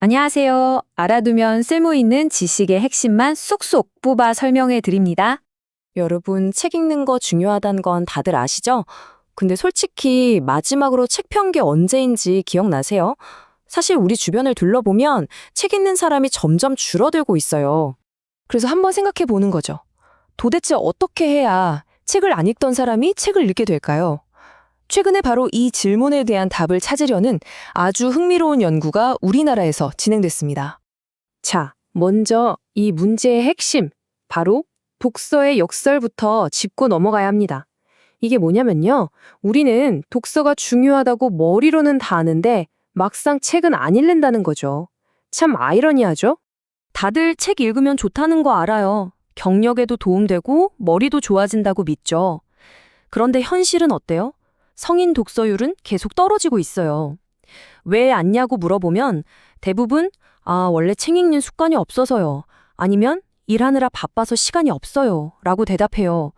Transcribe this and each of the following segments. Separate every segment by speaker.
Speaker 1: 안녕하세요. 알아두면 쓸모있는 지식의 핵심만 쏙쏙 뽑아 설명해 드립니다.
Speaker 2: 여러분, 책 읽는 거 중요하다는 건 다들 아시죠? 근데 솔직히 마지막으로 책 편 게 언제인지 기억나세요? 사실 우리 주변을 둘러보면 책 읽는 사람이 점점 줄어들고 있어요. 그래서 한번 생각해 보는 거죠. 도대체 어떻게 해야 책을 안 읽던 사람이 책을 읽게 될까요? 최근에 바로 이 질문에 대한 답을 찾으려는 아주 흥미로운 연구가 우리나라에서 진행됐습니다. 자, 먼저 이 문제의 핵심, 바로 독서의 역설부터 짚고 넘어가야 합니다. 이게 뭐냐면요. 우리는 독서가 중요하다고 머리로는 다 아는데 막상 책은 안 읽는다는 거죠. 참 아이러니하죠? 다들 책 읽으면 좋다는 거 알아요. 경력에도 도움되고 머리도 좋아진다고 믿죠. 그런데 현실은 어때요? 성인 독서율은 계속 떨어지고 있어요. 왜 안냐고 물어보면 대부분 원래 책 읽는 습관이 없어서요. 아니면 일하느라 바빠서 시간이 없어요. 라고 대답해요.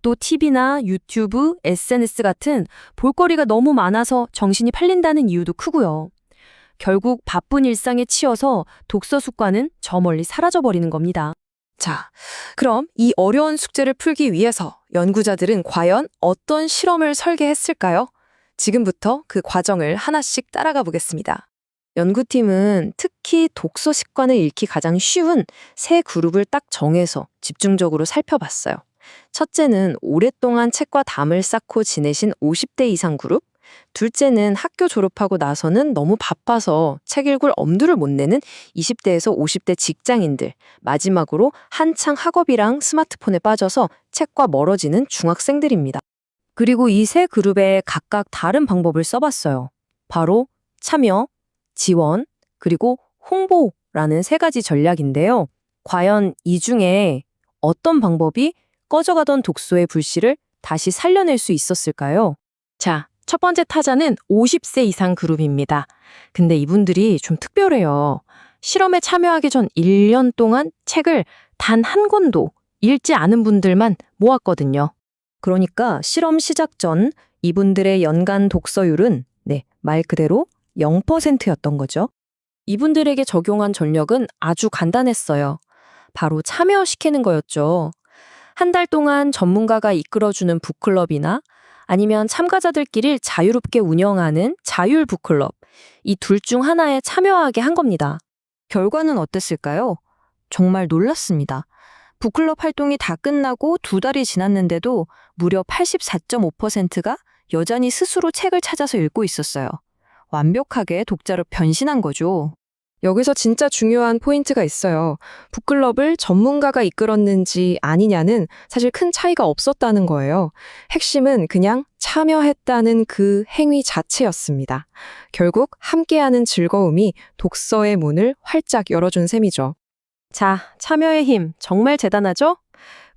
Speaker 2: 또 TV나 유튜브, SNS 같은 볼거리가 너무 많아서 정신이 팔린다는 이유도 크고요. 결국 바쁜 일상에 치여서 독서 습관은 저 멀리 사라져버리는 겁니다. 자, 그럼 이 어려운 숙제를 풀기 위해서 연구자들은 과연 어떤 실험을 설계했을까요? 지금부터 그 과정을 하나씩 따라가 보겠습니다. 연구팀은 특히 독서 습관을 잃기 가장 쉬운 세 그룹을 딱 정해서 집중적으로 살펴봤어요. 첫째는 오랫동안 책과 담을 쌓고 지내신 50대 이상 그룹, 둘째는 학교 졸업하고 나서는 너무 바빠서 책 읽을 엄두를 못 내는 20대에서 50대 직장인들, 마지막으로 한창 학업이랑 스마트폰에 빠져서 책과 멀어지는 중학생들입니다. 그리고 이 세 그룹에 각각 다른 방법을 써봤어요. 바로 참여, 지원, 그리고 홍보라는 세 가지 전략인데요. 과연 이 중에 어떤 방법이 꺼져가던 독서의 불씨를 다시 살려낼 수 있었을까요? 자, 첫 번째 타자는 50세 이상 그룹입니다. 근데 이분들이 좀 특별해요. 실험에 참여하기 전 1년 동안 책을 단 한 권도 읽지 않은 분들만 모았거든요. 그러니까 실험 시작 전 이분들의 연간 독서율은 말 그대로 0%였던 거죠. 이분들에게 적용한 전략은 아주 간단했어요. 바로 참여시키는 거였죠. 한 달 동안 전문가가 이끌어주는 북클럽이나 아니면 참가자들끼리 자유롭게 운영하는 자율 북클럽, 이 둘 중 하나에 참여하게 한 겁니다. 결과는 어땠을까요? 정말 놀랐습니다. 북클럽 활동이 다 끝나고 2달이 지났는데도 무려 84.5%가 여전히 스스로 책을 찾아서 읽고 있었어요. 완벽하게 독자로 변신한 거죠. 여기서 진짜 중요한 포인트가 있어요. 북클럽을 전문가가 이끌었는지 아니냐는 사실 큰 차이가 없었다는 거예요. 핵심은 그냥 참여했다는 그 행위 자체였습니다. 결국 함께하는 즐거움이 독서의 문을 활짝 열어준 셈이죠. 자, 참여의 힘 정말 대단하죠?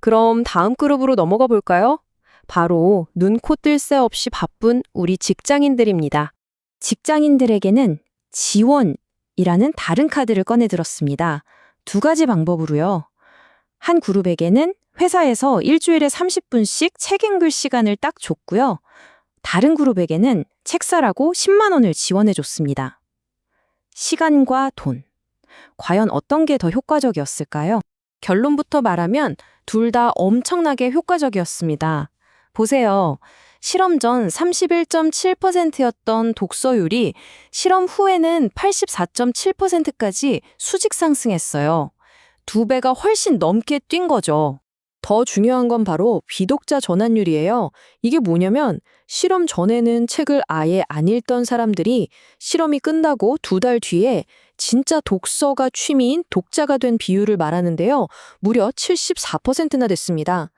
Speaker 2: 그럼 다음 그룹으로 넘어가 볼까요? 바로 눈, 코, 뜰 새 없이 바쁜 우리 직장인들입니다. 직장인들에게는 지원이라는 다른 카드를 꺼내들었습니다. 2가지 방법으로요. 한 그룹에게는 회사에서 일주일에 30분씩 책 읽을 시간을 딱 줬고요. 다른 그룹에게는 책 사라고 10만 원을 지원해 줬습니다. 시간과 돈. 과연 어떤 게 더 효과적이었을까요? 결론부터 말하면 둘 다 엄청나게 효과적이었습니다. 보세요. 실험 전 31.7%였던 독서율이 실험 후에는 84.7%까지 수직 상승했어요. 2배가 훨씬 넘게 뛴 거죠. 더 중요한 건 바로 비독자 전환율이에요. 이게 뭐냐면 실험 전에는 책을 아예 안 읽던 사람들이 실험이 끝나고 2달 뒤에 진짜 독서가 취미인 독자가 된 비율을 말하는데요. 무려 74%나 됐습니다.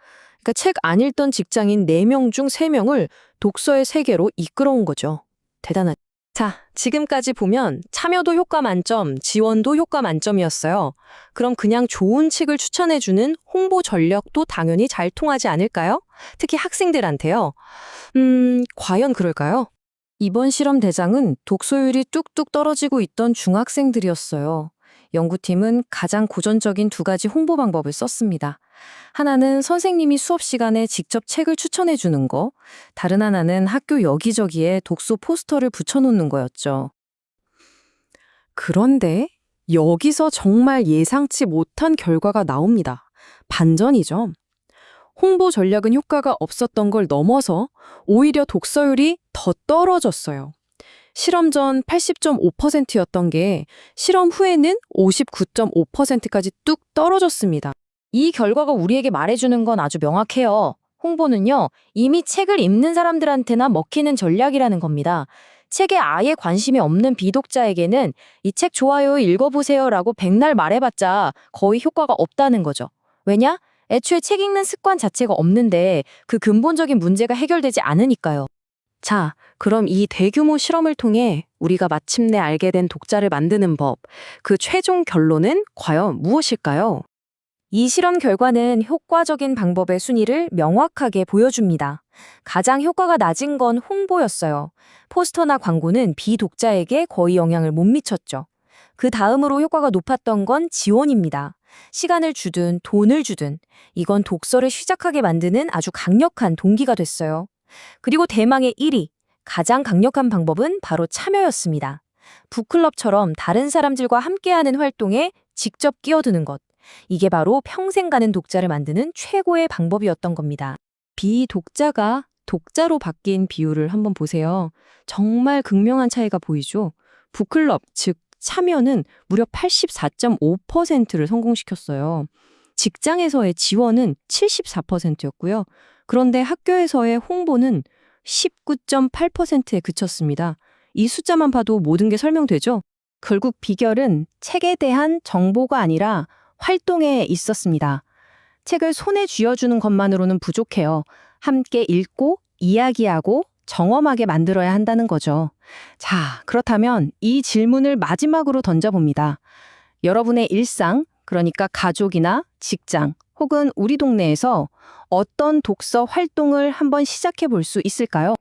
Speaker 2: 그러니까 책 안 읽던 직장인 4명 중 3명을 독서의 세계로 이끌어온 거죠. 대단하죠. 자, 지금까지 보면 참여도 효과 만점, 지원도 효과 만점이었어요. 그럼 그냥 좋은 책을 추천해주는 홍보 전략도 당연히 잘 통하지 않을까요? 특히 학생들한테요. 과연 그럴까요? 이번 실험 대상은 독서율이 뚝뚝 떨어지고 있던 중학생들이었어요. 연구팀은 가장 고전적인 2가지 홍보 방법을 썼습니다. 하나는 선생님이 수업 시간에 직접 책을 추천해 주는 거, 다른 하나는 학교 여기저기에 독서 포스터를 붙여놓는 거였죠. 그런데 여기서 정말 예상치 못한 결과가 나옵니다. 반전이죠. 홍보 전략은 효과가 없었던 걸 넘어서 오히려 독서율이 더 떨어졌어요. 실험 전 80.5%였던 게 실험 후에는 59.5%까지 뚝 떨어졌습니다.
Speaker 1: 이 결과가 우리에게 말해주는 건 아주 명확해요. 홍보는요, 이미 책을 읽는 사람들한테나 먹히는 전략이라는 겁니다. 책에 아예 관심이 없는 비독자에게는 이 책 좋아요, 읽어보세요 라고 백날 말해봤자 거의 효과가 없다는 거죠. 왜냐? 애초에 책 읽는 습관 자체가 없는데 그 근본적인 문제가 해결되지 않으니까요. 자, 그럼 이 대규모 실험을 통해 우리가 마침내 알게 된 독자를 만드는 법, 그 최종 결론은 과연 무엇일까요? 이 실험 결과는 효과적인 방법의 순위를 명확하게 보여줍니다. 가장 효과가 낮은 건 홍보였어요. 포스터나 광고는 비독자에게 거의 영향을 못 미쳤죠. 그 다음으로 효과가 높았던 건 지원입니다. 시간을 주든 돈을 주든 이건 독서를 시작하게 만드는 아주 강력한 동기가 됐어요. 그리고 대망의 1위, 가장 강력한 방법은 바로 참여였습니다. 북클럽처럼 다른 사람들과 함께하는 활동에 직접 끼어드는 것. 이게 바로 평생 가는 독자를 만드는 최고의 방법이었던 겁니다. 비독자가 독자로 바뀐 비율을 한번 보세요. 정말 극명한 차이가 보이죠? 북클럽, 즉 참여는 무려 84.5%를 성공시켰어요. 직장에서의 지원은 74%였고요. 그런데 학교에서의 홍보는 19.8%에 그쳤습니다. 이 숫자만 봐도 모든 게 설명되죠? 결국 비결은 책에 대한 정보가 아니라 활동에 있었습니다. 책을 손에 쥐어주는 것만으로는 부족해요. 함께 읽고 이야기하고 경험하게 만들어야 한다는 거죠. 자, 그렇다면 이 질문을 마지막으로 던져봅니다. 여러분의 일상, 그러니까 가족이나 직장 혹은 우리 동네에서 어떤 독서 활동을 한번 시작해 볼 수 있을까요?